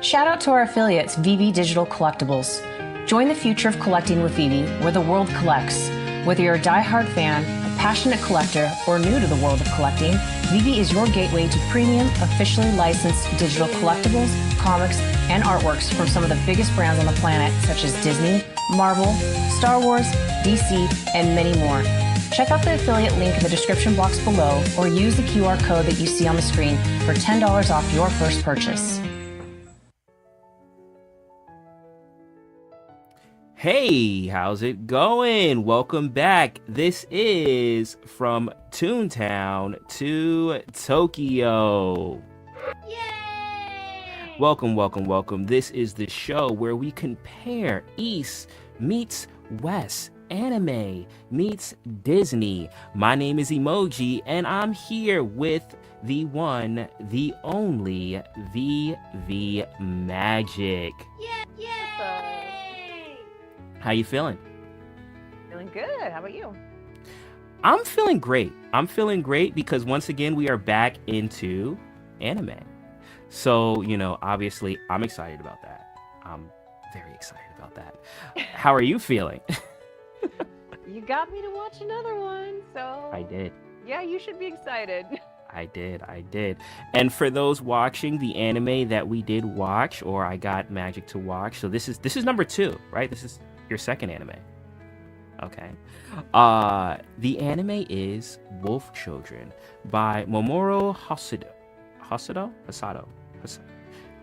Shout out to our affiliates, VeVe Digital Collectibles. Join the future of collecting with VeVe, where the world collects. Whether you're a die-hard fan, a passionate collector, or new to the world of collecting, VeVe is your gateway to premium, officially licensed digital collectibles, comics, and artworks from some of the biggest brands on the planet, such as Disney, Marvel, Star Wars, DC, and many more. Check out the affiliate link in the description box below, or use the QR code that you see on the screen for $10 off your first purchase. Hey, how's it going? Welcome back. This is From Toontown to Tokyo. Yay! Welcome, welcome, welcome. This is the show where we compare East meets West, anime meets Disney. My name is Emojii, and I'm here with the one, the only, VeVeMagic. Yay! How you feeling? Feeling good. How about you? I'm feeling great. I'm feeling great because once again, we are back into anime. So, obviously, I'm excited about that. I'm very excited about that. How are you feeling? You got me to watch another one, so... I did. Yeah, you should be excited. I did. And for those watching the anime that we did watch, or I got Magic to watch, so this is number 2, right? This is your second anime. Okay. The anime is Wolf Children by Mamoru Hosoda.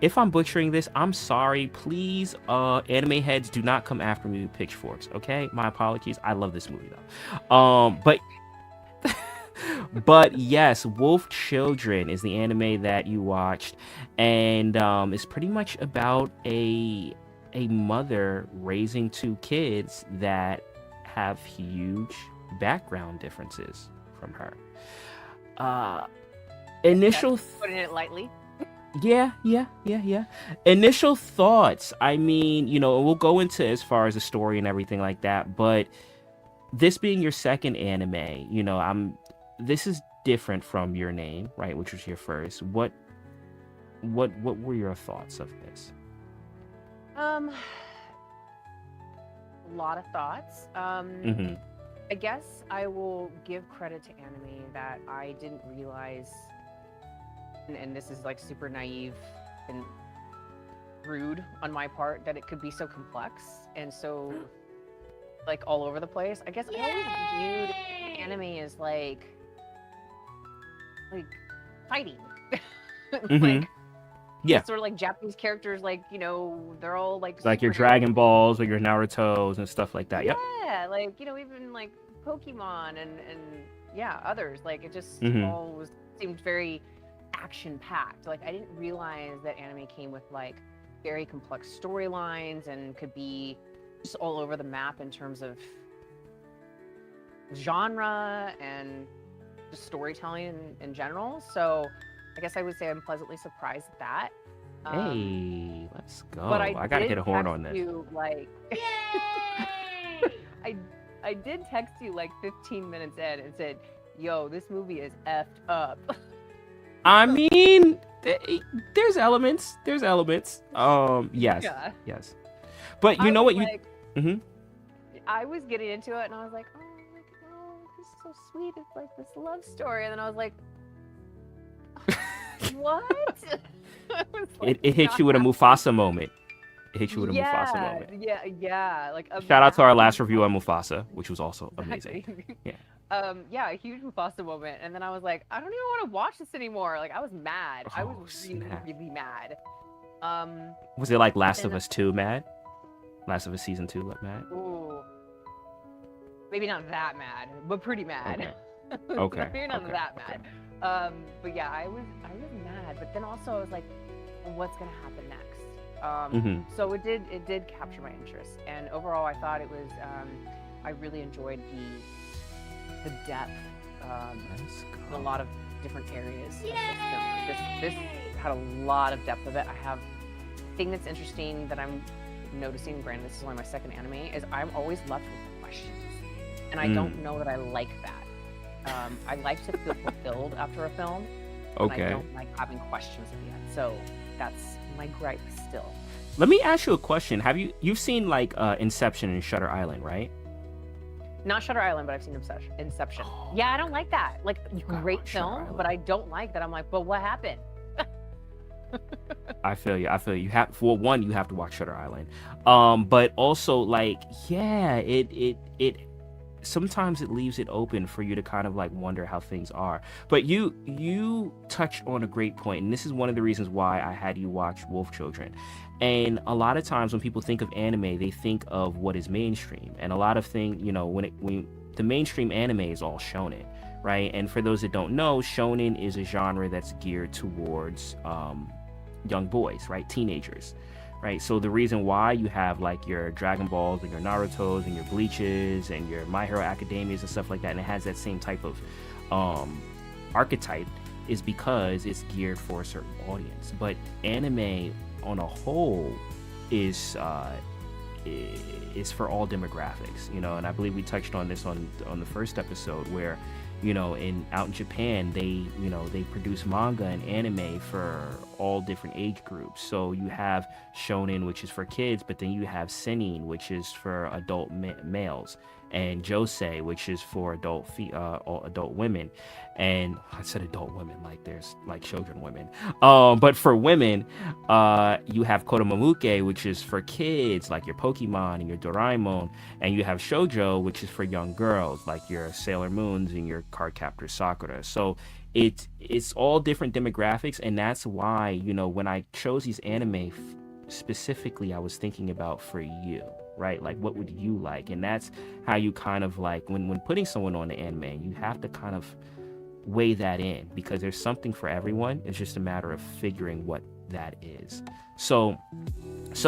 If I'm butchering this, I'm sorry. Please, anime heads, do not come after me with pitchforks, okay? My apologies. I love this movie though. But yes, Wolf Children is the anime that you watched, and it's pretty much about a mother raising 2 kids that have huge background differences from her. Putting it lightly. Yeah. Initial thoughts. I mean, we'll go into as far as the story and everything like that, but this being your second anime, this is different from Your Name, right, which was your first. What were your thoughts of this? A lot of thoughts. I guess I will give credit to anime that I didn't realize, and this is like super naive and rude on my part, that it could be so complex and so like all over the place. I guess I always viewed anime as like fighting. Like, yeah, it's sort of like Japanese characters, like, they're all like your Dragon Balls or your Narutos and stuff like that. Yep. Yeah, like, even like Pokemon and yeah, others. Like, it just all seemed very action packed. Like, I didn't realize that anime came with like very complex storylines and could be just all over the map in terms of genre and just storytelling in general. So I guess I would say I'm pleasantly surprised at that. Hey, let's go. But I gotta hit a horn on this. You, like, I did text you like 15 minutes in and said, yo, this movie is effed up. I mean, there's elements. Yes. Yeah. Yes. But you know what? I was getting into it and I was like, oh, this is so sweet. It's like this love story. And then I was like, what? It hit you with a Mufasa moment. Mufasa moment. Yeah. Like, shout out to our last review on Mufasa, which was also amazing. Yeah. Yeah, a huge Mufasa moment. And then I was like, I don't even want to watch this anymore. Like, I was mad. I was really mad. Was it like Last of Us 2 mad? Last of Us Season 2 mad? Ooh. Maybe not that mad, but pretty mad. Okay. Maybe not that mad. But yeah, I was mad. But then also I was like, well, what's gonna happen next? So it did capture my interest. And overall, I thought it was. I really enjoyed the depth. A lot of different areas. This had a lot of depth of it. I have a thing that's interesting that I'm noticing. Granted, this is only my second anime. Is I'm always left with questions. And I don't know that I like that. I like to feel fulfilled after a film. and I Okay. don't like having questions at the end. So that's my gripe still. Let me ask you a question. You've seen like Inception and Shutter Island, right? Not Shutter Island, but I've seen Inception. Yeah, I don't like that. Like, great film, but I don't like that. I'm like, but what happened? I feel you. You have, well, one, you have to watch Shutter Island. But also, like, yeah, it sometimes it leaves it open for you to kind of like wonder how things are. But you touched on a great point, and this is one of the reasons why I had you watch Wolf Children. And a lot of times when people think of anime, they think of what is mainstream, and a lot of things, you know, when the mainstream anime is all shonen, right? And for those that don't know, shonen is a genre that's geared towards young boys, right? Teenagers, right? So the reason why you have like your Dragon Balls and your Narutos and your Bleaches and your My Hero Academias and stuff like that, and it has that same type of archetype, is because it's geared for a certain audience. But anime on a whole is for all demographics, you know. And I believe we touched on this on the first episode, where, you know, out in Japan, they produce manga and anime for all different age groups. So you have shonen, which is for kids, but then you have seinen, which is for adult males, and josei, which is for adult women. And I said adult women like there's like children women. But for women, you have kodomomuke, which is for kids, like your Pokemon and your Doraemon, and you have shoujo, which is for young girls, like your Sailor Moons and your Cardcaptor Sakura. So it's all different demographics, and that's why, you know, when I chose these anime specifically, I was thinking about for you, right? Like, what would you like? And that's how you kind of like, when putting someone on the anime, you have to kind of weigh that in, because there's something for everyone. It's just a matter of figuring what that is. So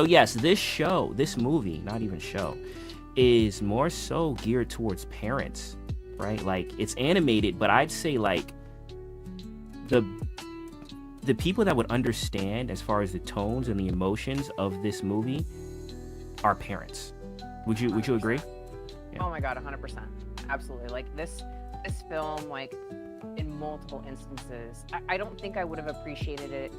yes, this movie, not even show, is more so geared towards parents, right? Like, it's animated, but I'd say like the people that would understand as far as the tones and the emotions of this movie are parents. Would you agree? Yeah. Oh my god, 100%. Absolutely. Like this film, like, in multiple instances, I don't think I would have appreciated it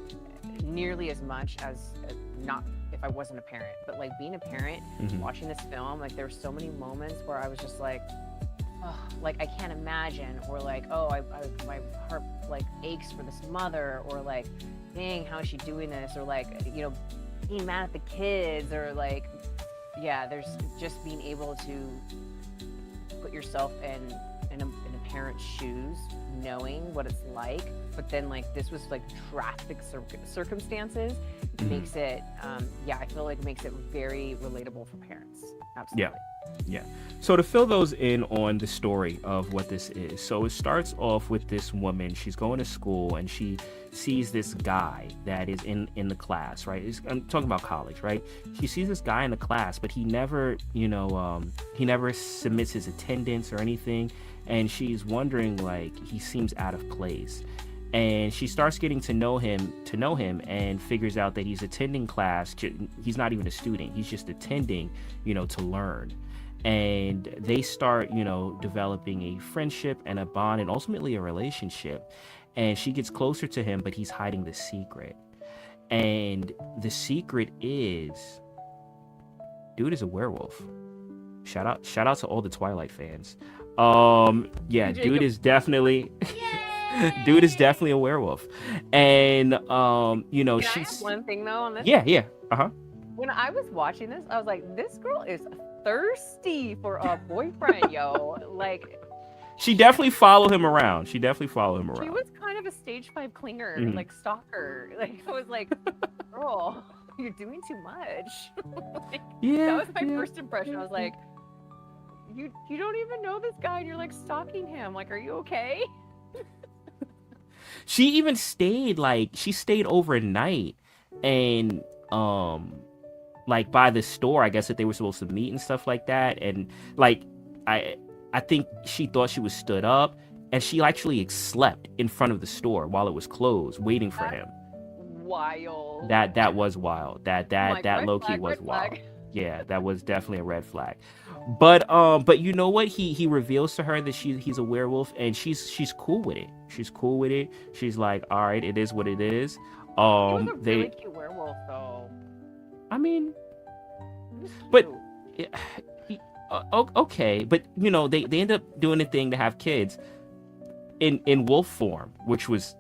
nearly as much as not if I wasn't a parent. But like, being a parent, watching this film, like, there were so many moments where I was just like, oh, like, I can't imagine, or like, oh, my heart like aches for this mother, or like, dang, how is she doing this, or like, you know, being mad at the kids, or like, yeah, there's just being able to put yourself in a parent's shoes, knowing what it's like. But then, like, this was like drastic circumstances, makes it I feel like it makes it very relatable for parents. Absolutely. Yeah. So to fill those in on the story of what this is, so it starts off with this woman. She's going to school and she sees this guy that is in the class, right? I'm talking about college, right? She sees this guy in the class, but he never, he never submits his attendance or anything, and she's wondering, like, he seems out of place. And she starts getting to know him and figures out that he's attending class. He's not even a student. He's just attending, to learn. And they start, developing a friendship and a bond and ultimately a relationship. And she gets closer to him, but he's hiding the secret. And the secret is, dude is a werewolf. Shout out to all the Twilight fans. Dude is definitely dude is definitely a werewolf. And Can I she's ask one thing though on this? Yeah. When I was watching this, I was like, this girl is thirsty for a boyfriend, yo. Like, she definitely followed him around. She was kind of a stage 5 clinger, like stalker. Like, I was like, girl, you're doing too much. That was my first impression. I was like, you don't even know this guy and you're like stalking him. Like, are you okay? She even stayed overnight and like by the store, I guess, that they were supposed to meet and stuff like that. And like I think she thought she was stood up, and she actually slept in front of the store while it was closed, waiting for him. Wild. That was wild. That low key was wild. Yeah, that was definitely a red flag. But you know what? He reveals to her that he's a werewolf, and she's cool with it. She's cool with it. She's like, all right, it is what it is. He was a really cute werewolf, though. I mean, He was but cute. okay, but you know, they end up doing a thing to have kids in wolf form, which was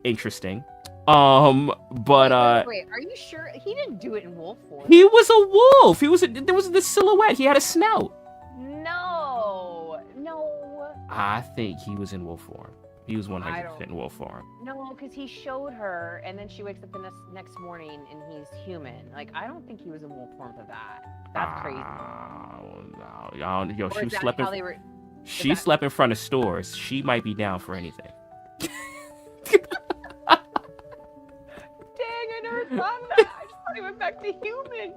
interesting. But Wait, are you sure he didn't do it in wolf form? he was a wolf. There was the silhouette. He had a snout. No. I think he was in wolf form. He was I 100% don't- in wolf form. No, because he showed her, and then she wakes up the next morning, and he's human. Like, I don't think he was in wolf form for that. That's crazy. No, yo, Or she is that slept how in. they were? She slept in front of stores. She might be down for anything. Dang, I never thought of that. I just thought he went back to human.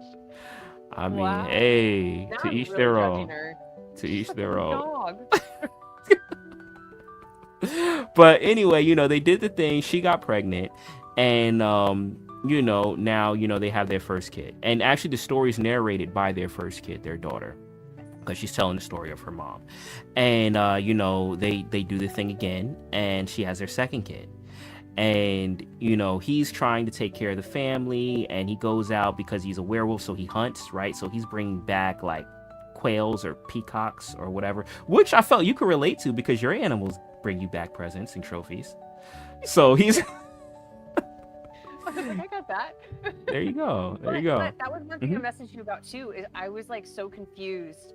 I mean, Wow. hey, Now to I'm each really their judging own. her. To each She's their like a own. dog. But anyway, you know, they did the thing. She got pregnant, and you know, now you know they have their first kid. And actually, the story is narrated by their first kid, their daughter, because she's telling the story of her mom. And you know, they do the thing again, and she has their second kid. And you know, he's trying to take care of the family, and he goes out because he's a werewolf, so he hunts, right? So he's bringing back like quails or peacocks or whatever, which I felt you could relate to because your animals bring you back presents and trophies. So he's I was like, I got that. there you go. But that was one thing I messaged you about too. Is I was like so confused,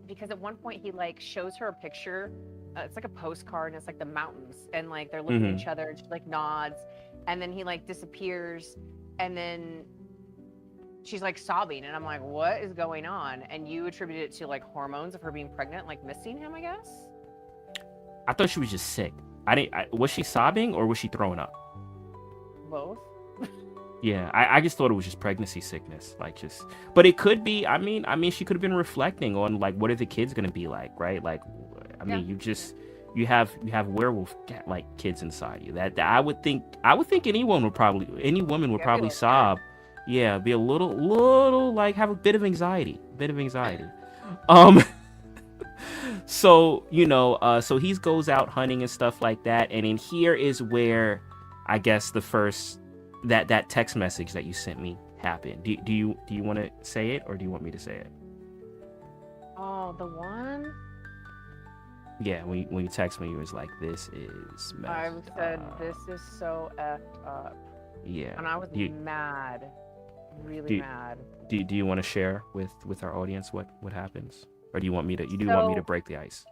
because at one point he like shows her a picture. It's like a postcard, and it's like the mountains, and like they're looking at each other, and she like nods, and then he like disappears, and then she's like sobbing, and I'm like, what is going on? And you attribute it to like hormones of her being pregnant, like missing him, I guess. I thought she was just sick. Was she sobbing or was she throwing up? Both. Yeah, I just thought it was just pregnancy sickness, like just. But it could be. I mean, she could have been reflecting on like what are the kids gonna be like, right? Like, I mean, you have werewolf like kids inside you. That I would think any woman would probably sob. Yeah, be a little like have a bit of anxiety. So you know, so he goes out hunting and stuff like that, and in here is where I guess the first that text message that you sent me happened. Do you want to say it, or do you want me to say it? Oh, the one. Yeah, when you text me, you was like, "This is messed I said, up." this is so effed up. Yeah, And I was mad, really mad. Do you want to share with our audience what happens, or do you want me to? Want me to break the ice?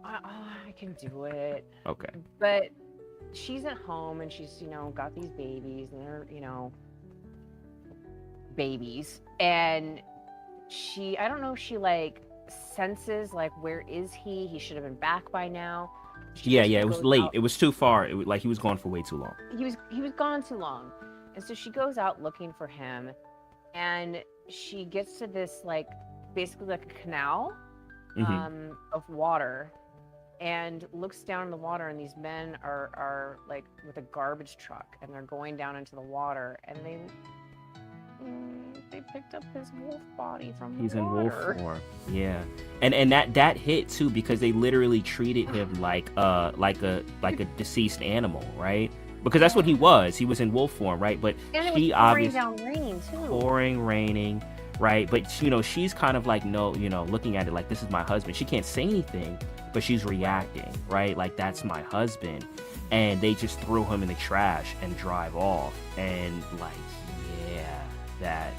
I can do it. Okay. But she's at home, and she's got these babies, and they're babies, and I don't know if she like senses like where is he should have been back by now. Yeah, it was late. It was too far. It was like he was gone for way too long. He was gone too long. And so she goes out looking for him, and she gets to this like basically like a canal of water, and looks down in the water, and these men are like with a garbage truck, and they're going down into the water, and they picked up his wolf body from the He's water. in wolf form. Yeah, and that hit too because they literally treated him like a deceased animal, right? Because that's what he was. He was in wolf form, right? But And it she was pouring obviously down rain too. raining, right? But she's kind of like looking at it like this is my husband. She can't say anything, but she's reacting, right? Like that's my husband, and they just threw him in the trash and drive off, and like that.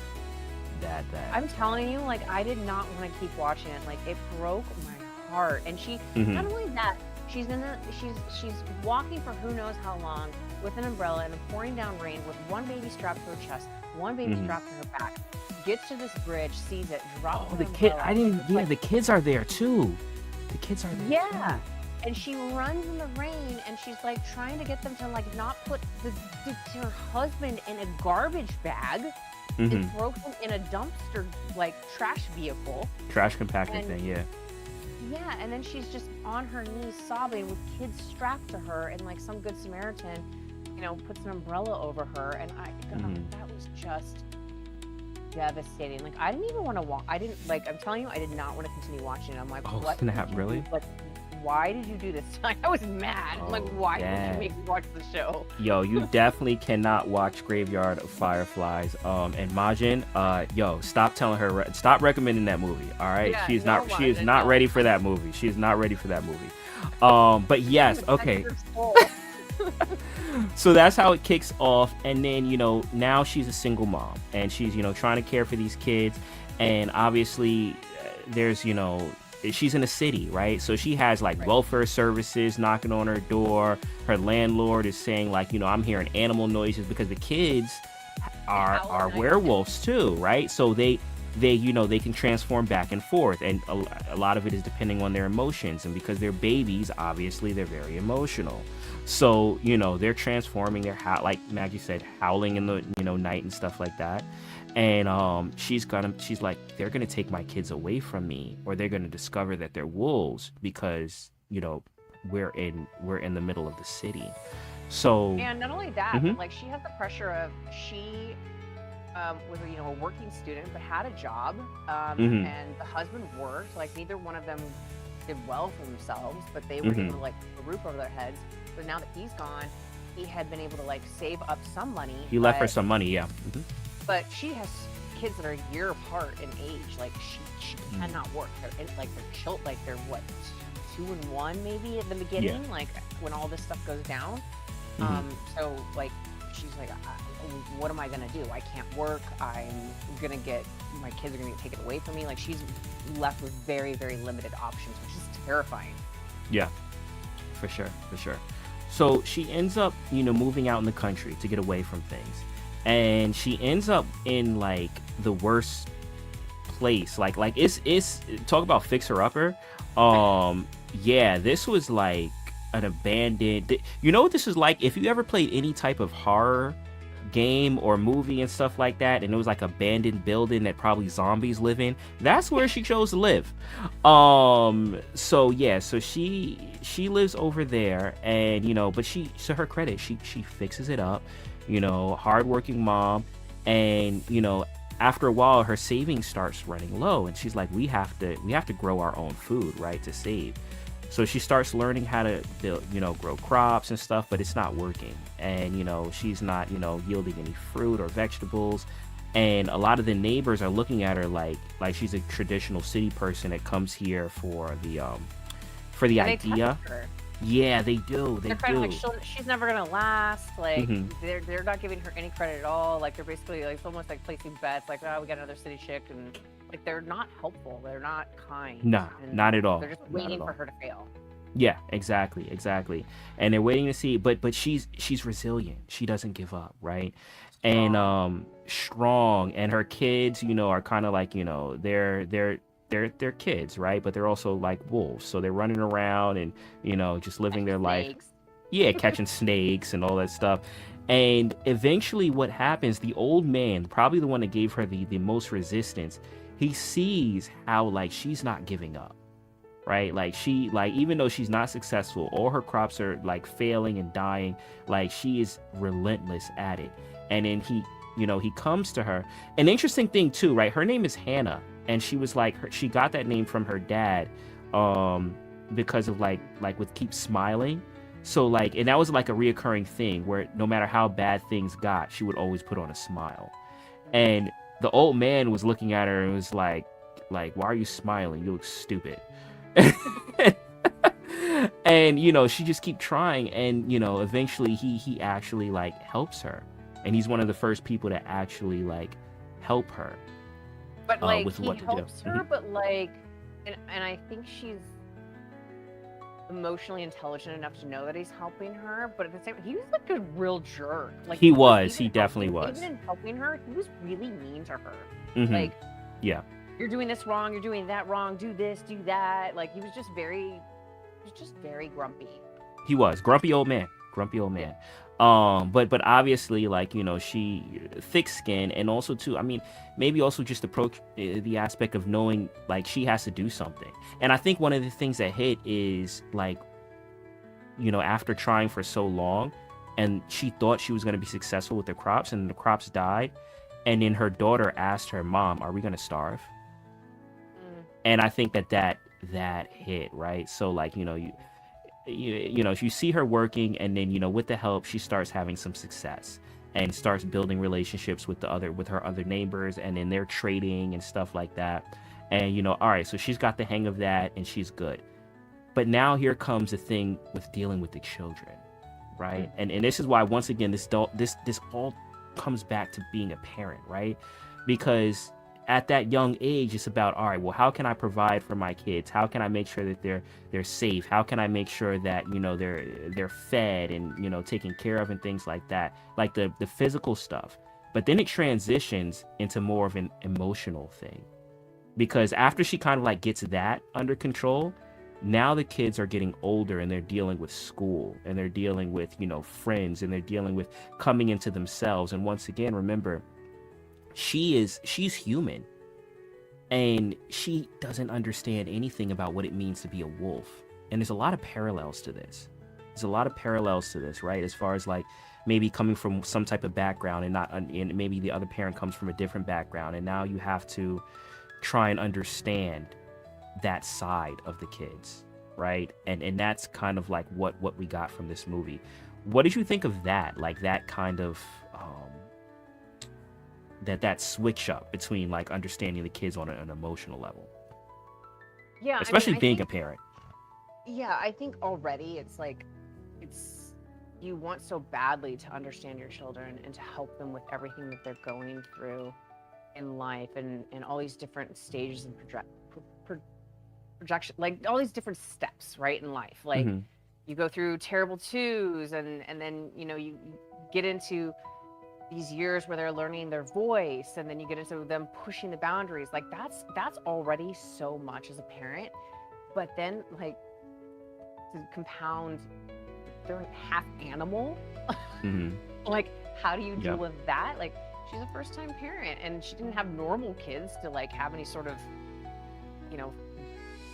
I'm telling you, like I did not want to keep watching it. Like it broke my heart. And she not only that, she's walking for who knows how long with an umbrella and a pouring down rain with one baby strapped to her chest, one baby strapped to her back. Gets to this bridge, sees it, drops the kid. I didn't. Yeah, the kids are there too. The kids are there. Yeah. Too. And she runs in the rain, and she's like trying to get them to like not put her husband in a garbage bag. It broke him in a dumpster, like trash vehicle. Trash compactor thing, yeah. Yeah, and then she's just on her knees sobbing with kids strapped to her, and like some good Samaritan, puts an umbrella over her, and that was just devastating. Like, I didn't even want to watch. I didn't like. I'm telling you, I did not want to continue watching. I'm like, Oh, what? snap, did you really? do? Like, why did you do this? I was mad. I'm like, Oh, why did dang. you make me watch the show? Yo, you definitely cannot watch Graveyard of Fireflies. And Majin, yo, stop telling her, stop recommending that movie. All right, Yeah, she is no, not, she is Majin, not no. ready for that movie. She is not ready for that movie. But yes, okay. So that's how it kicks off, and then now she's a single mom, and she's trying to care for these kids, and obviously there's she's in a city, right? So she has like welfare services knocking on her door. Her landlord is saying like, I'm hearing animal noises, because the kids are werewolves too, right? So they can transform back and forth, and a lot of it is depending on their emotions, and because they're babies, obviously they're very emotional. So they're transforming, they're like Maggie said, howling in the night and stuff like that. And she's like, they're gonna take my kids away from me, or they're gonna discover that they're wolves, because we're in the middle of the city. So, and not only that, but like, she has the pressure of, she was a working student, but had a job, and the husband worked. Like, neither one of them did well for themselves, but they were able to like put a roof over their heads. But now that he's gone, he had been able to like save up some money. He left her some money, yeah. But she has kids that are a year apart in age. Like, she cannot work. They're they're what, 2 and 1 maybe at the beginning, like when all this stuff goes down. So like, she's like, what am I gonna do? I can't work. My kids are gonna get taken away from me. Like, she's left with very, very limited options, which is terrifying. Yeah, for sure. So she ends up, moving out in the country to get away from things. And she ends up in like the worst place. Like it's talk about fixer upper. Yeah, this was like an abandoned. You know what this is like? If you ever played any type of horror game or movie and stuff like that, and it was like abandoned building that probably zombies live in, that's where she chose to live. So yeah, so she lives over there, and but to her credit, she fixes it up, hardworking mom, and after a while her savings starts running low, and she's like, we have to grow our own food, right, to save. So she starts learning how to build, grow crops and stuff, but it's not working. And, she's not, yielding any fruit or vegetables. And a lot of the neighbors are looking at her like she's a traditional city person that comes here for the idea. Yeah, they do. They're kind of like, she's never gonna last. Like, they're not giving her any credit at all. Like, they're basically like, it's almost like placing bets. Like, oh, we got another city chick, and like, they're not helpful. They're not kind. Nah, not at all. They're just waiting for her to fail. Yeah, exactly. And they're waiting to see, but she's resilient. She doesn't give up, right? And strong. And her kids, are kind of like, they're kids, right? But they're also like wolves, so they're running around and just living their life. Yeah, catching snakes and all that stuff. And eventually, what happens? The old man, probably the one that gave her the most resistance, he sees how like she's not giving up, right? Like, even though she's not successful, all her crops are like failing and dying, like she is relentless at it. And then he comes to her. An interesting thing too, right? Her name is Hannah. And she was like, she got that name from her dad, because of like with keep smiling. So like, and that was like a reoccurring thing where no matter how bad things got, she would always put on a smile. And the old man was looking at her and was like, why are you smiling? You look stupid. And she just keep trying, and eventually he actually like helps her, and he's one of the first people to actually like help her. But like, with he what to helps do. her, but like, and I think she's emotionally intelligent enough to know that he's helping her. But at the same time, he was like a real jerk. Like, He definitely was. Even in helping her, he was really mean to her. Like, yeah, you're doing this wrong, you're doing that wrong, do this, do that. Like, he was just very grumpy. He was grumpy old man. But obviously, like, she thick skin, and also too, I mean, maybe also just approach the aspect of knowing like she has to do something. And I think one of the things that hit is like, after trying for so long, and she thought she was going to be successful with the crops, and the crops died, And then her daughter asked her, "Mom, are we gonna starve?" And I think that hit, right? So like, you see her working, and then, with the help, she starts having some success and starts building relationships with her other neighbors, and then they're trading and stuff like that. And all right, so she's got the hang of that and she's good. But now here comes the thing with dealing with the children, right? And this is why, once again, this all comes back to being a parent, right? Because at that young age, it's about, all right, well, how can I provide for my kids? How can I make sure that they're safe? How can I make sure that they're fed and taken care of and things like that, like the physical stuff. But then it transitions into more of an emotional thing, because after she kind of like gets that under control, now the kids are getting older and they're dealing with school and they're dealing with friends, and they're dealing with coming into themselves. And once again, remember, she's human, and she doesn't understand anything about what it means to be a wolf. And there's a lot of parallels to this. Right? As far as like maybe coming from some type of background and maybe the other parent comes from a different background, and now you have to try and understand that side of the kids, right? And that's kind of like what we got from this movie. What did you think of that? Like that kind of that switch up between like understanding the kids on an emotional level. Yeah, especially I being think, a parent. Yeah, I think already it's like you want so badly to understand your children and to help them with everything that they're going through in life, and all these different stages and projection, like all these different steps, right, in life. Like you go through terrible twos, and then you get into these years where they're learning their voice, and then you get into them pushing the boundaries. Like that's already so much as a parent. But then, like, to compound, they're half animal. Like, how do you deal with that? Like, she's a first-time parent, and she didn't have normal kids to like have any sort of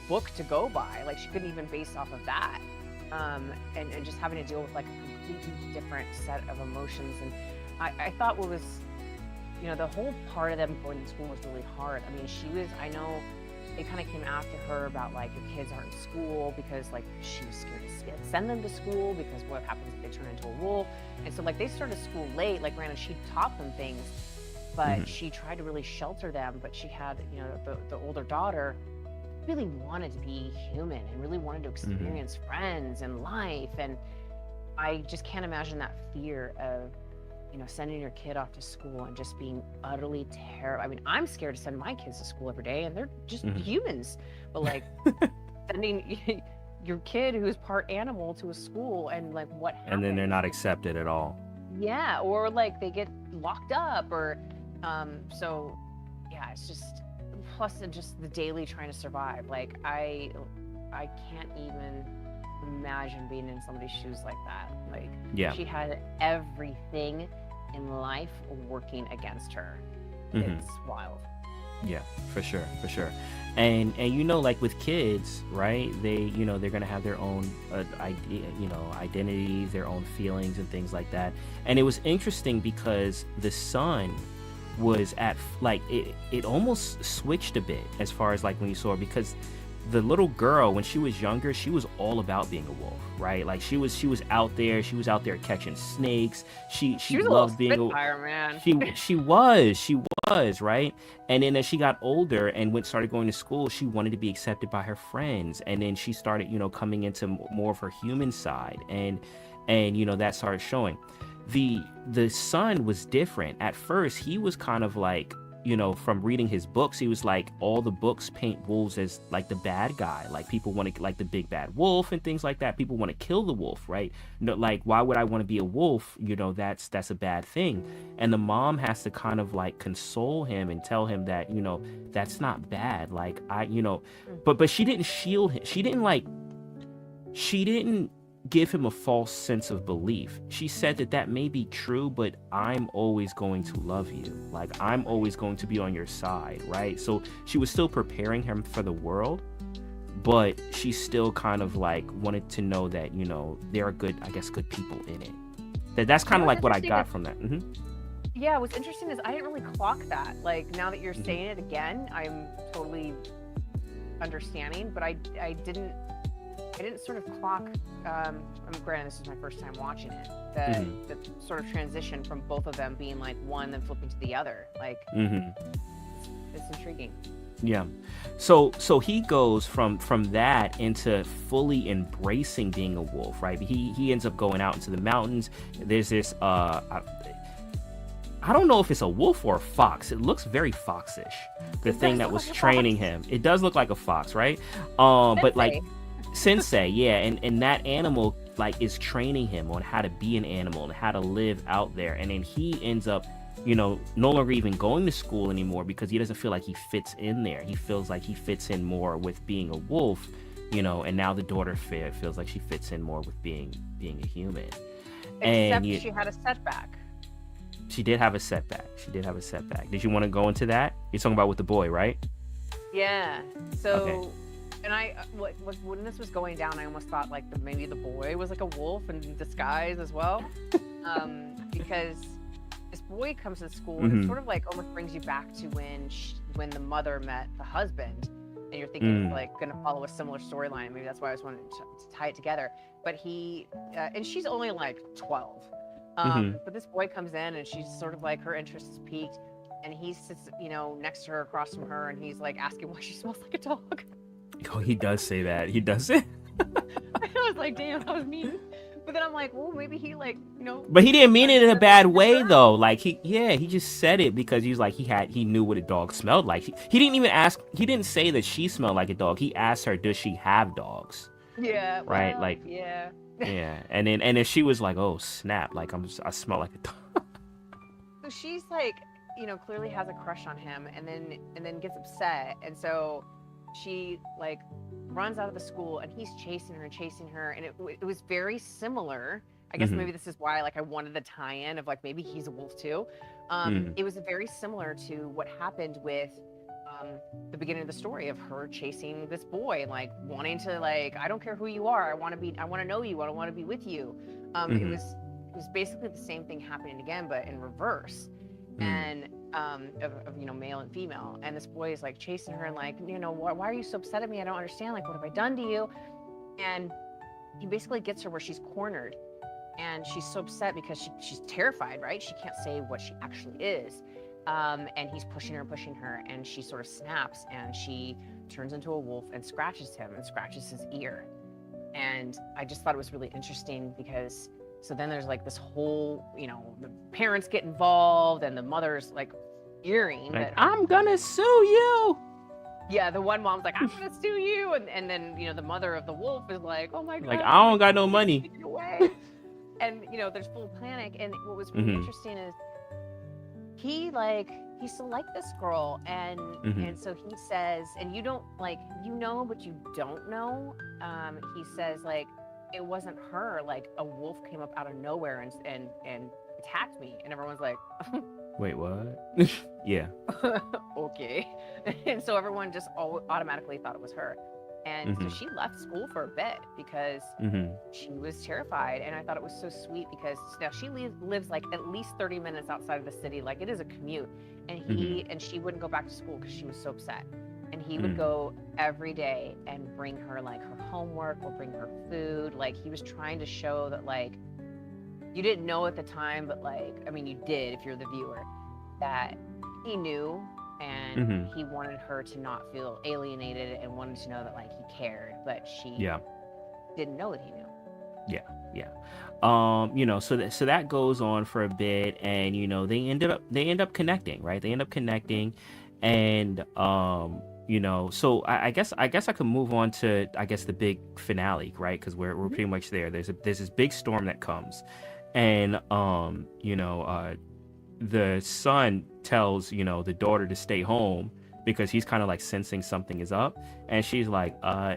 book to go by. Like, she couldn't even base off of that. And just having to deal with like a completely different set of emotions. And I thought what was, the whole part of them going to school was really hard. I mean, I know they kind of came after her about like, your kids aren't in school, because like she was scared to send them to school because what happens if they turn into a wolf. And so like they started school late. Like, granted, she taught them things, but she tried to really shelter them. But she had, the older daughter really wanted to be human and really wanted to experience friends and life. And I just can't imagine that fear of sending your kid off to school and just being utterly terrible. I mean, I'm scared to send my kids to school every day, and they're just humans. But like sending your kid who's part animal to a school, and like what happens? And then they're not accepted at all. Yeah, or like they get locked up, or so yeah, it's just, plus just the daily trying to survive. Like I can't even imagine being in somebody's shoes like that. Like, she had everything in life working against her. It's wild. Yeah, for sure. And like with kids, right? They they're gonna have their own identities, their own feelings and things like that. And it was interesting because the son was at like it almost switched a bit as far as like when you saw her, because the little girl, when she was younger, she was all about being a wolf, right? Like she was out there catching snakes. She loved being a man. She was, right? And then as she got older and started going to school, she wanted to be accepted by her friends. And then she started, coming into more of her human side, and that started showing. The son was different. At first, he was kind of like, from reading his books, he was like, all the books paint wolves as like the bad guy. Like, people want to, like, the big bad wolf and things like that. People want to kill the wolf, right? Like, why would I want to be a wolf? That's a bad thing. And the mom has to kind of like console him and tell him that, that's not bad. Like, but she didn't shield him. She didn't give him a false sense of belief. She said that may be true, but I'm always going to love you. Like, I'm always going to be on your side, right? So she was still preparing him for the world, but she still kind of like wanted to know that, there are good people in it. That's kind of like what I got from that. Yeah, what's interesting is I didn't really clock that. Like, now that you're saying it again, I'm totally understanding, but I didn't sort of clock. Granted, this is my first time watching it. The sort of transition from both of them being like one, then flipping to the other. Like, it's intriguing. Yeah. So he goes from that into fully embracing being a wolf, right? He ends up going out into the mountains. There's this I don't know if it's a wolf or a fox. It looks very foxish. The thing that was training him. It does look like a fox, right? But like sensei, yeah, and that animal like is training him on how to be an animal and how to live out there. And then he ends up, no longer even going to school anymore because he doesn't feel like he fits in there. He feels like he fits in more with being a wolf, and now the daughter feels like she fits in more with being a human. Except she had a setback. She did have a setback. Did you want to go into that? You're talking about with the boy, right? Yeah. So, okay. And when this was going down, I almost thought like maybe the boy was like a wolf in disguise as well, because this boy comes to school and it sort of like almost brings you back to when the mother met the husband, and you're thinking it's like going to follow a similar storyline. Maybe that's why I was wanting to tie it together. But he and she's only like 12. But this boy comes in and she's sort of like her interest is piqued, and he sits, next to her, across from her, and he's like asking why she smells like a dog. Oh, he does say that. He does it. I was like, damn, that was mean. But then I'm like, well, maybe he like, But he didn't mean it in a bad way though. Like he just said it because he was like he knew what a dog smelled like. He didn't even ask. He didn't say that she smelled like a dog. He asked her, does she have dogs? Yeah. Right. Well, like. Yeah. Yeah. And then she was like, oh snap! Like I smell like a dog. So she's like, clearly has a crush on him, and then gets upset, and so she like runs out of the school, and he's chasing her, and it was very similar. I guess maybe this is why like I wanted the tie-in of like maybe he's a wolf too. It was very similar to what happened with the beginning of the story of her chasing this boy and like wanting to like, I don't care who you are, I want to know you, I don't want to be with you. It was basically the same thing happening again, but in reverse. And of male and female, and this boy is like chasing her and like, why are you so upset at me? I don't understand, like, what have I done to you? And he basically gets her where she's cornered, and she's so upset because she's terrified, right? She can't say what she actually is. And he's pushing her, and she sort of snaps, and she turns into a wolf and scratches him and scratches his ear. And I just thought it was really interesting because so then there's like this whole, the parents get involved, and the mother's like fearing like, that I'm gonna sue you. Yeah, the one mom's like, I'm gonna sue you, and then the mother of the wolf is like, oh my god, like I don't got no money. Take it away. And there's full panic. And what was really interesting is he still liked this girl, and so he says, and you don't like, but you don't know. He says like, it wasn't her, like a wolf came up out of nowhere and attacked me, and everyone's like, wait, what? Yeah. Okay. And so everyone just automatically thought it was her, and so she left school for a bit because she was terrified. And I thought it was so sweet because now she lives like at least 30 minutes outside of the city, like it is a commute, and she wouldn't go back to school because she was so upset. And he would go every day and bring her like her homework or bring her food. Like he was trying to show that like, you didn't know at the time, but like, I mean, you did if you're the viewer, that he knew, and he wanted her to not feel alienated and wanted to know that like he cared, but she didn't know that he knew. Yeah. So that goes on for a bit, and they end up connecting, right? They end up connecting, and so I guess I could move on to the big finale, right? Because we're pretty much there. There's this big storm that comes, and the son tells the daughter to stay home because he's kind of like sensing something is up, and she's like,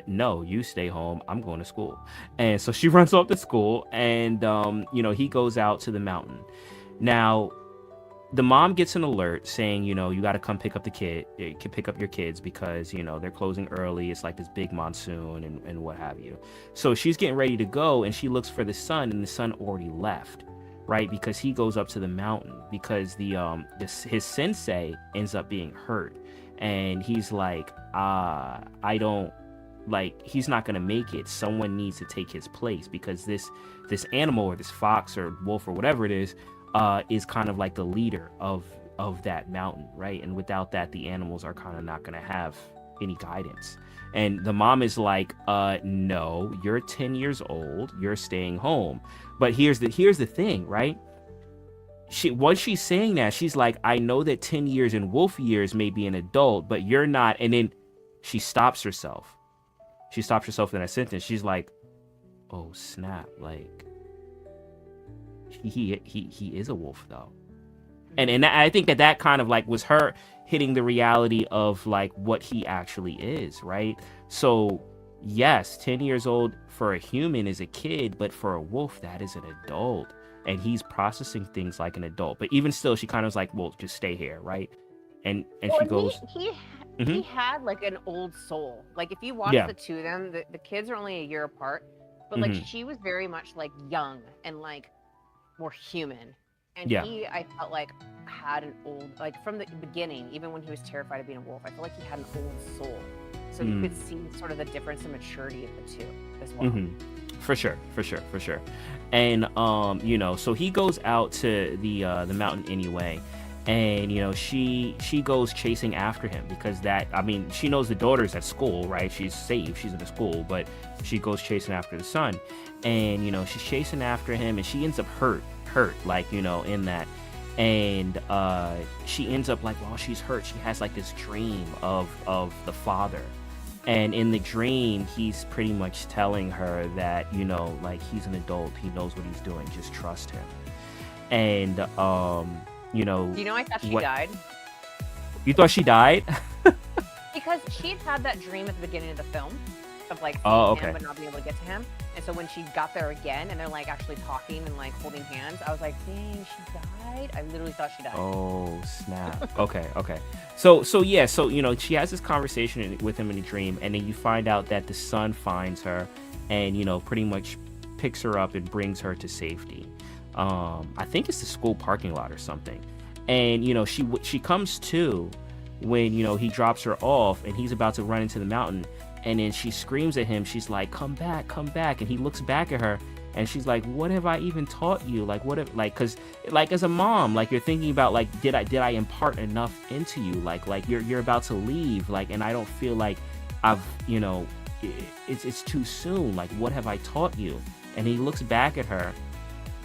no, you stay home, I'm going to school. And so she runs off to school, and he goes out to the mountain. Now the mom gets an alert saying, you got to come pick up your kids because, they're closing early. It's like this big monsoon and what have you. So she's getting ready to go, and she looks for the son, and the son already left, right? Because he goes up to the mountain because his sensei ends up being hurt, and he's like, I don't like, he's not gonna make it. Someone needs to take his place because this animal or this fox or wolf or whatever it is kind of like the leader of that mountain, right? And without that, the animals are kind of not gonna have any guidance. And the mom is like, no, you're 10 years old, you're staying home. But here's the thing, right? Once she's saying that, she's like, I know that 10 years in wolf years may be an adult, but you're not. And then she stops herself. She stops herself in that sentence. She's like, oh snap, like he is a wolf though. And I think that kind of like was her hitting the reality of like what he actually is, right? So yes, 10 years old for a human is a kid, but for a wolf, that is an adult. And he's processing things like an adult. But even still, she kind of was like, well, just stay here, right? And she goes... He had like an old soul. Like if you watch the two of them, the kids are only a year apart, but like she was very much like young and like more human. And he, I felt like, had an old, like from the beginning, even when he was terrified of being a wolf, I felt like he had an old soul. So you could see sort of the difference in maturity of the two as well. For sure. And you know, so he goes out to the mountain anyway. And you know, she goes chasing after him because she knows the daughter's at school, right? She's safe, she's in the school, but she goes chasing after the son. And you know, she's chasing after him, and she ends up hurt, like, you know, in that. And she ends up like, while she's hurt, she has like this dream of the father. And in the dream, he's pretty much telling her that, you know, like, he's an adult, he knows what he's doing, just trust him. And you know, I thought she died. You thought she died? Because she had that dream at the beginning of the film of like seeing him but not being able to get to him. And so when she got there again and they're like actually talking and like holding hands, I was like, dang, she died? I literally thought she died. Oh, snap. Okay. So you know, she has this conversation with him in a dream, and then you find out that the son finds her and, you know, pretty much picks her up and brings her to safety. I think it's the school parking lot or something. And, you know, she comes to when, you know, he drops her off and he's about to run into the mountain. And then she screams at him. She's like, come back. And he looks back at her and she's like, what have I even taught you? Like, what if, like, cause like as a mom, like you're thinking about like, did I impart enough into you? Like you're about to leave. Like, and I don't feel like I've, you know, it's too soon. Like, what have I taught you? And he looks back at her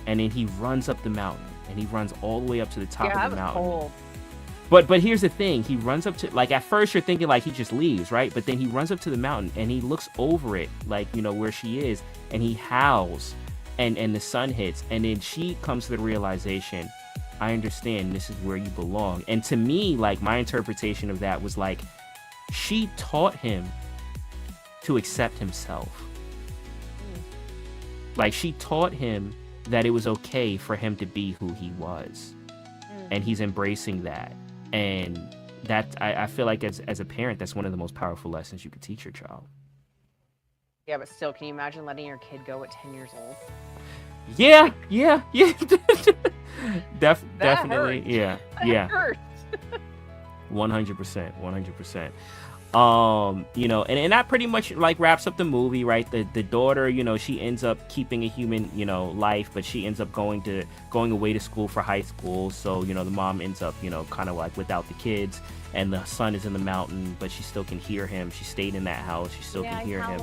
and then he runs up the mountain and he runs all the way up to the top of the mountain. Cold. But here's the thing, he runs up to, like, at first you're thinking like he just leaves, right? But then he runs up to the mountain and he looks over it, like, you know, where she is, and he howls and the sun hits, and then she comes to the realization, I understand, this is where you belong. And to me, like, my interpretation of that was like, she taught him to accept himself. Like, she taught him that it was okay for him to be who he was. And he's embracing that. And that, I feel like as a parent, that's one of the most powerful lessons you could teach your child. Yeah, but still, can you imagine letting your kid go at 10 years old? Yeah. Definitely. Hurt. Yeah. Hurt. 100%. You know, and that pretty much like wraps up the movie, right? The daughter, you know, she ends up keeping a human, you know, life, but she ends up going away to school for high school. So, you know, the mom ends up, you know, kind of like without the kids, and the son is in the mountain, but she still can hear him. She stayed in that house. She still can hear him.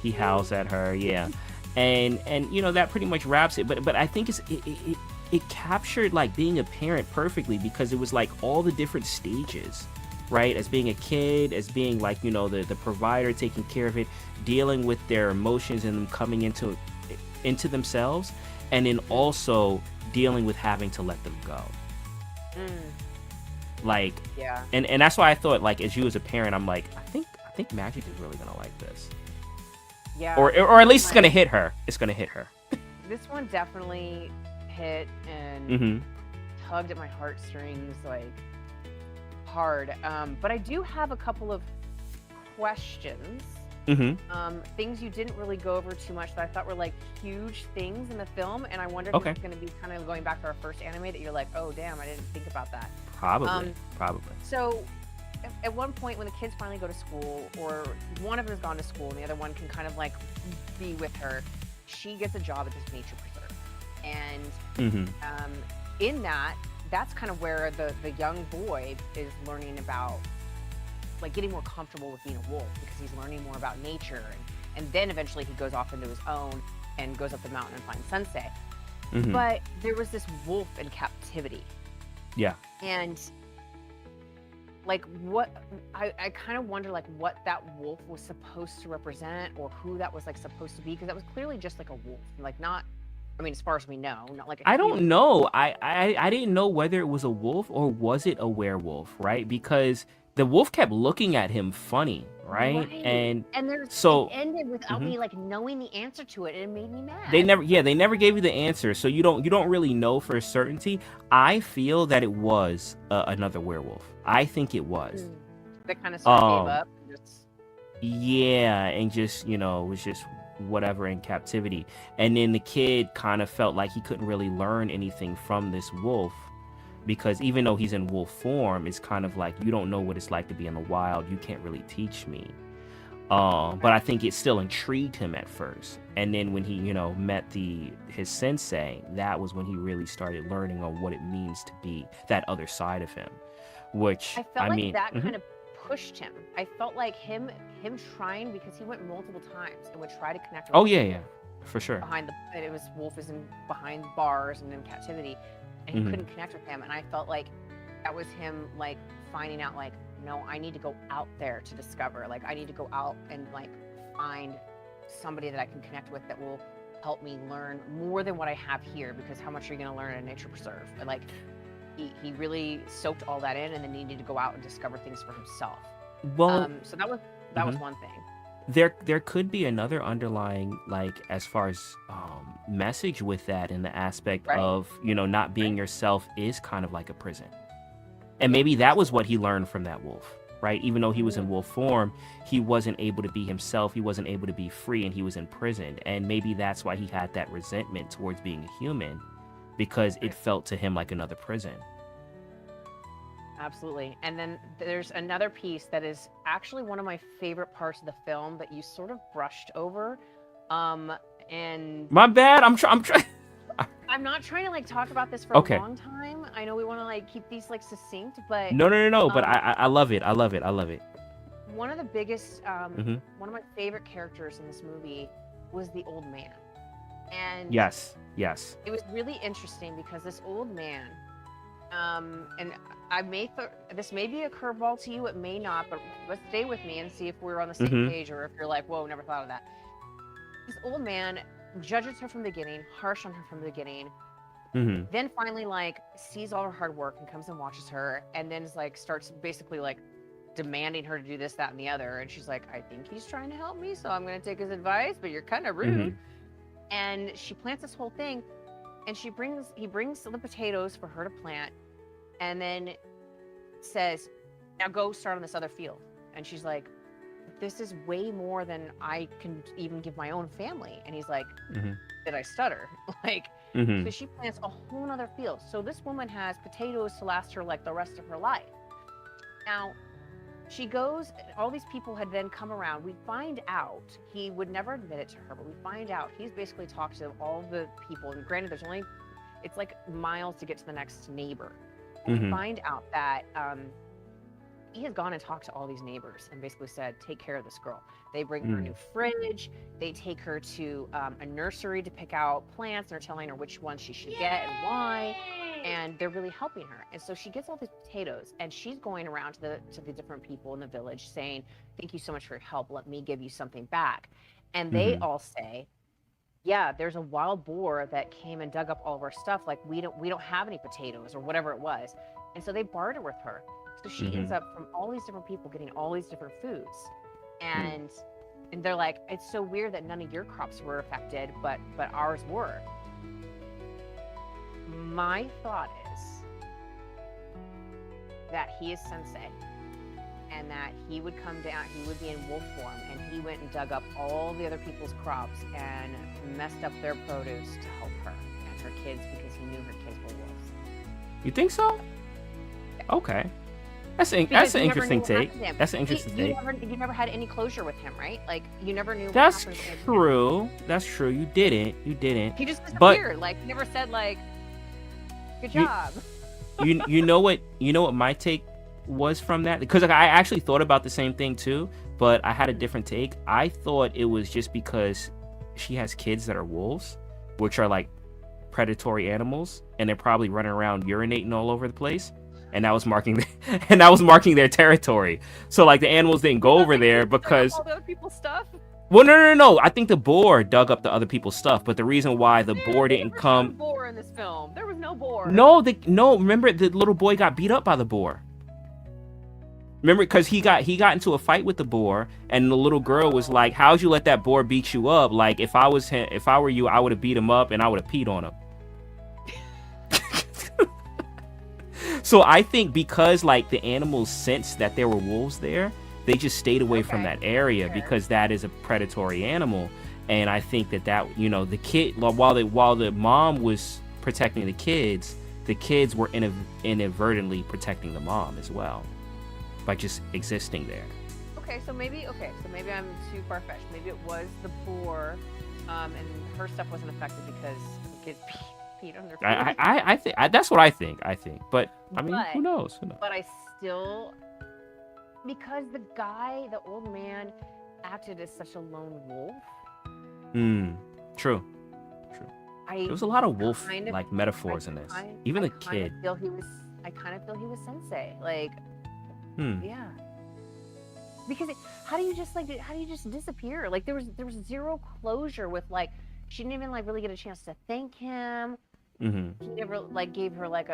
He howls at her. Yeah. And you know, that pretty much wraps it. But I think it captured like being a parent perfectly, because it was like all the different stages, right? As being a kid, as being like, you know, the provider taking care of it, dealing with their emotions and them coming into themselves, and then also dealing with having to let them go. Like, yeah. And that's why I thought, like, as you as a parent, I'm like, I think Magic is really gonna like this. Yeah. Or at least it's gonna hit her. It's gonna hit her. This one definitely hit and tugged at my heartstrings, like, hard. But I do have a couple of questions Mm-hmm. Things you didn't really go over too much that I thought were like huge things in the film, and I wonder if Okay. it's going to be kind of going back to our first anime that you're like, oh damn, I didn't think about that. Probably. So at one point when the kids finally go to school, or one of them has gone to school and the other one can kind of like be with her, she gets a job at this nature preserve, and in that's kind of where the young boy is learning about, like, getting more comfortable with being a wolf, because he's learning more about nature, and then eventually he goes off into his own and goes up the mountain and finds Sensei. But there was this wolf in captivity. Yeah. And like, what I kind of wonder, like, what that wolf was supposed to represent, or who that was like supposed to be, because that was clearly just like a wolf, like, not, I mean, as far as we know, not like a I don't know. I didn't know whether it was a wolf or was it a werewolf, right? Because the wolf kept looking at him funny, right? And so it ended without me like knowing the answer to it, and it made me mad. they never gave you the answer, so you don't really know for certainty. I feel that it was another werewolf. I think it was. That kind of sort of gave up. Yeah, and just, was just whatever in captivity. And then the kid kind of felt like he couldn't really learn anything from this wolf, because even though he's in wolf form, it's kind of like, you don't know what it's like to be in the wild. You can't really teach me. But I think it still intrigued him at first. And then when he, met his sensei, that was when he really started learning on what it means to be that other side of him. Which, I felt like that kind of pushed him. I felt like him trying, because he went multiple times and would try to connect with for sure. Wolf is behind bars and in captivity, and he couldn't connect with him. And I felt like that was him, like, finding out, like, no, I need to go out there to discover. Like, I need to go out and, like, find somebody that I can connect with that will help me learn more than what I have here, because how much are you going to learn in a nature preserve? But, like, he really soaked all that in, and then needed to go out and discover things for himself. Well, so that was one thing. There could be another underlying, like, as far as message with that, in the aspect of, not being yourself is kind of like a prison. And maybe that was what he learned from that wolf, right? Even though he was in wolf form, he wasn't able to be himself. He wasn't able to be free, and he was imprisoned. And maybe that's why he had that resentment towards being a human, because it felt to him like another prison. Absolutely. And then there's another piece that is actually one of my favorite parts of the film that you sort of brushed over. And my bad. I'm trying. I'm not trying to, like, talk about this for a long time. I know we want to, like, keep these, like, succinct, but no. But I love it. I love it. One of the biggest, one of my favorite characters in this movie was the old man. And yes, it was really interesting, because this old man, and this may be a curveball to you, it may not, but let's stay with me and see if we're on the same page, or if you're like, whoa, never thought of that. This old man judges her from the beginning, harsh on her from the beginning, then finally, like, sees all her hard work and comes and watches her, and then is like, starts basically, like, demanding her to do this, that, and the other. And she's like, I think he's trying to help me, so I'm going to take his advice, but you're kind of rude. And she plants this whole thing, and he brings the potatoes for her to plant, and then says, now go start on this other field. And she's like, this is way more than I can even give my own family. And he's like, did I stutter? Like, so she plants a whole nother field. So this woman has potatoes to last her, like, the rest of her life. Now, she goes, all these people had then come around. We find out, he would never admit it to her, but we find out he's basically talked to all the people. And granted, it's like miles to get to the next neighbor. We find out that he has gone and talked to all these neighbors and basically said, take care of this girl. They bring her a new fridge. They take her to a nursery to pick out plants, and are telling her which ones she should get and why. And they're really helping her. And so she gets all these potatoes, and she's going around to the different people in the village saying, thank you so much for your help. Let me give you something back. And they all say, yeah, there's a wild boar that came and dug up all of our stuff. Like, we don't have any potatoes, or whatever it was. And so they barter with her. So she ends up, from all these different people, getting all these different foods. And they're like, it's so weird that none of your crops were affected, but ours were. My thought is that he is sensei, and that he would come down, he would be in wolf form, and he went and dug up all the other people's crops and messed up their produce to help her and her kids because he knew her kids were wolves. You think so? Okay. That's an interesting take. That's an interesting take. You never had any closure with him, right? Like, you never knew what That's happened to him. true. That's true. You didn't. He just disappeared. Like, he never said, like, good job. You know what my take was from that? Because, like, I actually thought about the same thing too, but I had a different take. I thought it was just because she has kids that are wolves, which are like predatory animals, and they're probably running around urinating all over the place. And that was marking their territory. So, like, the animals didn't go over there because all the other people's stuff. Well, no. I think the boar dug up the other people's stuff, but the reason why the boar didn't come. There was no boar in this film. There was no boar. No. Remember, the little boy got beat up by the boar. Remember, because he got into a fight with the boar, and the little girl was like, "How'd you let that boar beat you up? Like, if I were you, I would have beat him up and I would have peed on him." So I think because, like, the animals sensed that there were wolves there, they just stayed away from that area because that is a predatory animal. And I think that the kid, while the mom was protecting the kids were inadvertently protecting the mom as well by just existing there. So maybe I'm too far-fetched. Maybe it was the boar, and her stuff wasn't affected because the kids peed on their food. I think that's what I think. But I mean, who knows? But I still, because the old man, acted as such a lone wolf. True. There was a lot of wolf like metaphors in this. Even the kid. I kind of feel he was sensei. Like, yeah. Because how do you just disappear? Like, there was zero closure with, like, she didn't even like really get a chance to thank him. He never like gave her like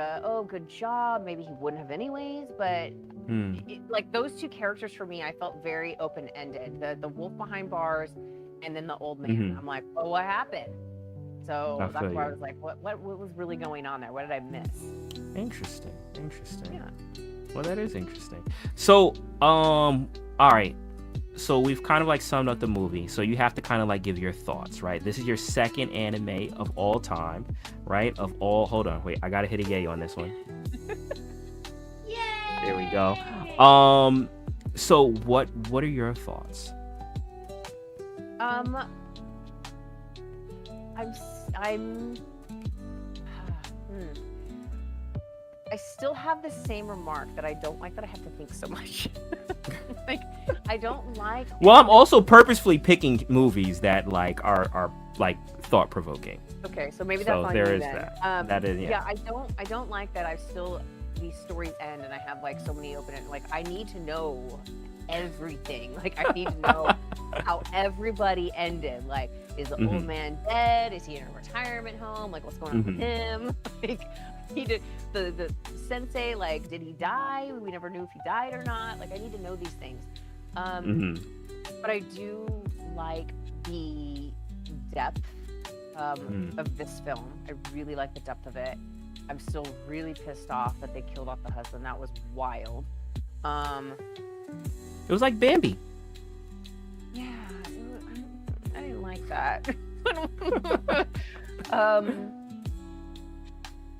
good job. Maybe he wouldn't have anyways, but like those two characters for me, I felt very open-ended. The wolf behind bars, and then the old man. I'm like, oh, what happened? So that's why I was like, what was really going on there? What did I miss? Interesting. Yeah. Well, that is interesting. So, all right. So we've kind of like summed up the movie. So you have to kind of like give your thoughts, right? This is your second anime of all time, right? Hold on, wait, I gotta hit a yay on this one. Yay! There we go. So what are your thoughts? I still have the same remark that I don't like that I have to think so much. Like, I don't like. Well, I'm also purposefully picking movies that like are like thought provoking. Okay, so maybe that's on there you is then. that is Yeah, I don't like that. These stories end and I have like so many open. Like, I need to know everything. Like, I need to know how everybody ended. Like, is the old man dead? Is he in a retirement home? Like, what's going on with him? Like, he did the sensei, like, did he die? We never knew if he died or not. Like, I need to know these things. But I do like the depth of this film. I really like the depth of it. I'm still really pissed off that they killed off the husband. That was wild. It was like Bambi. Yeah, I didn't like that.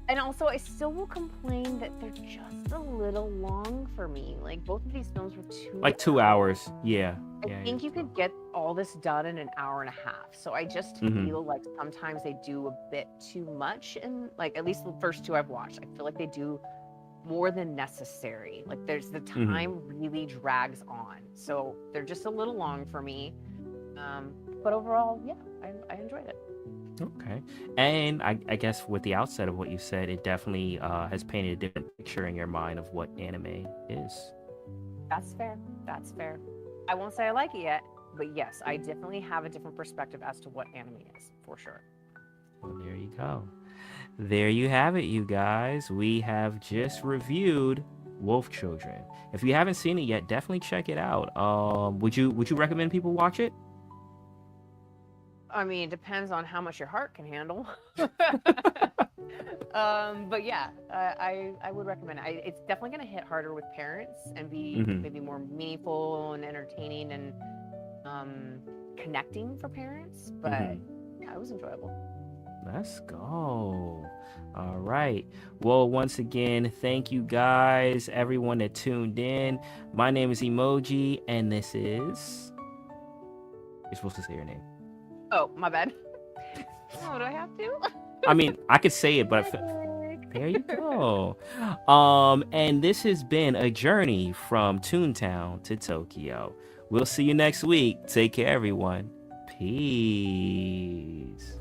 And also, I still will complain that they're just a little long for me. Like, both of these films were 2 like 2 hours. Yeah. I think you could get all this done in an hour and a half. So I just feel like sometimes they do a bit too much. And like, at least the first two I've watched, I feel like they do more than necessary. Like, there's the time really drags on. So they're just a little long for me. But overall, yeah, I enjoyed it. Okay. And I guess with the outset of what you said, it definitely has painted a different picture in your mind of what anime is. That's fair. I won't say I like it yet, but yes, I definitely have a different perspective as to what anime is, for sure. Well, there you go. There you have it, you guys. We have just reviewed Wolf Children. If you haven't seen it yet, definitely check it out. Would you recommend people watch it? I mean, it depends on how much your heart can handle. But yeah, I would recommend it. It's definitely going to hit harder with parents and be maybe more meaningful and entertaining and connecting for parents. But yeah, it was enjoyable. Let's go. All right. Well, once again, thank you guys, everyone that tuned in. My name is Emojii, and this is... You're supposed to say your name. Oh, my bad. Oh, do I have to? I mean, I could say it, but there you go. And this has been a journey from Toontown to Tokyo. We'll see you next week. Take care, everyone. Peace.